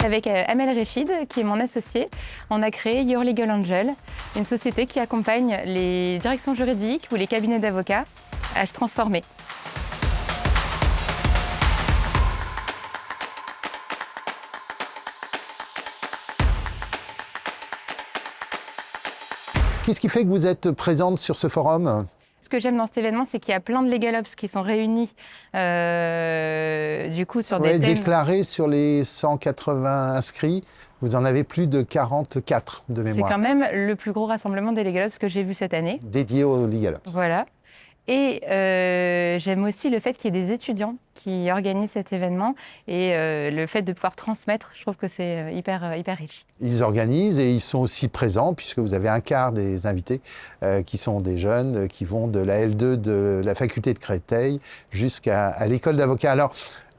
Avec Amel Rechid, qui est mon associé, on a créé Your Legal Angel, une société qui accompagne les directions juridiques ou les cabinets d'avocats à se transformer. Qu'est-ce qui fait que vous êtes présente sur ce forum ? Ce que j'aime dans cet événement, c'est qu'il y a plein de Legal Ops qui sont réunis du coup sur des thèmes. Déclaré sur les 180 inscrits, vous en avez plus de 44 de mémoire. C'est quand même le plus gros rassemblement des Legal Ops que j'ai vu cette année. Dédié aux Legal Ops. Voilà. Et j'aime aussi le fait qu'il y ait des étudiants qui organisent cet événement et le fait de pouvoir transmettre, je trouve que c'est hyper riche. Ils organisent et ils sont aussi présents puisque vous avez un quart des invités qui sont des jeunes qui vont de la L2 de la faculté de Créteil jusqu'à l'école d'avocat. Alors,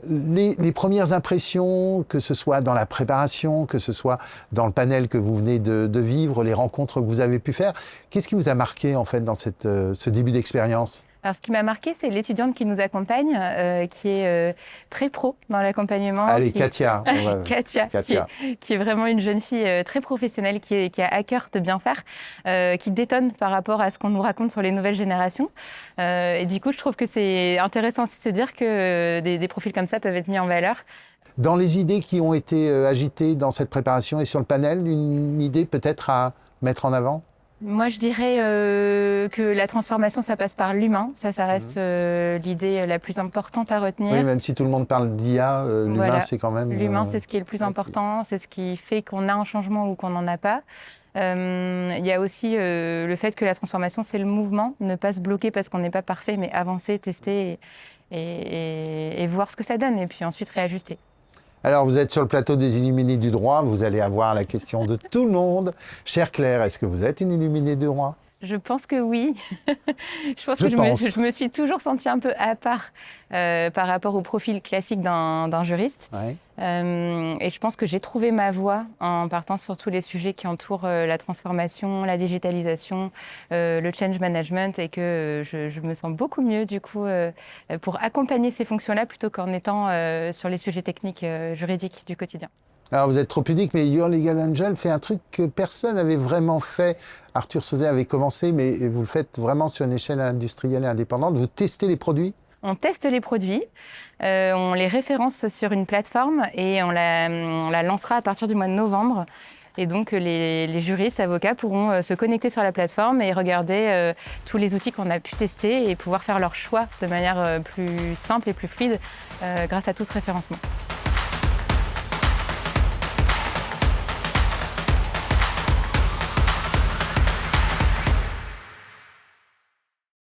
les premières impressions, que ce soit dans la préparation, que ce soit dans le panel que vous venez de vivre, les rencontres que vous avez pu faire, qu'est-ce qui vous a marqué en fait dans ce début d'expérience ? Alors, ce qui m'a marqué, c'est l'étudiante qui nous accompagne, qui est très pro dans l'accompagnement. Allez, Katia. Katia. Qui est vraiment une jeune fille très professionnelle, qui a à cœur de bien faire, qui détonne par rapport à ce qu'on nous raconte sur les nouvelles générations. Et du coup, je trouve que c'est intéressant aussi de se dire que des profils comme ça peuvent être mis en valeur. Dans les idées qui ont été agitées dans cette préparation et sur le panel, une idée peut-être à mettre en avant ? Moi, je dirais que la transformation, ça passe par l'humain. Ça reste l'idée la plus importante à retenir. Oui, même si tout le monde parle d'IA, l'humain, voilà. c'est quand même... L'humain, c'est ce qui est le plus important. C'est ce qui fait qu'on a un changement ou qu'on n'en a pas. Il y a aussi le fait que la transformation, c'est le mouvement. Ne pas se bloquer parce qu'on n'est pas parfait, mais avancer, tester et voir ce que ça donne. Et puis ensuite réajuster. Alors, vous êtes sur le plateau des Illuminés du droit, vous allez avoir la question de tout le monde. Chère Claire, est-ce que vous êtes une illuminée du droit ? Je pense que oui. Je me suis toujours sentie un peu à part par rapport au profil classique d'un juriste. Ouais. Et je pense que j'ai trouvé ma voie en partant sur tous les sujets qui entourent la transformation, la digitalisation, le change management et que je me sens beaucoup mieux du coup pour accompagner ces fonctions-là plutôt qu'en étant sur les sujets techniques juridiques du quotidien. Alors, vous êtes trop pudique, mais Your Legal Angel fait un truc que personne n'avait vraiment fait. Arthur Sauzet avait commencé, mais vous le faites vraiment sur une échelle industrielle et indépendante. Vous testez les produits ? On teste les produits, on les référence sur une plateforme et on la lancera à partir du mois de novembre. Et donc, les juristes, avocats pourront se connecter sur la plateforme et regarder tous les outils qu'on a pu tester et pouvoir faire leur choix de manière plus simple et plus fluide grâce à tout ce référencement.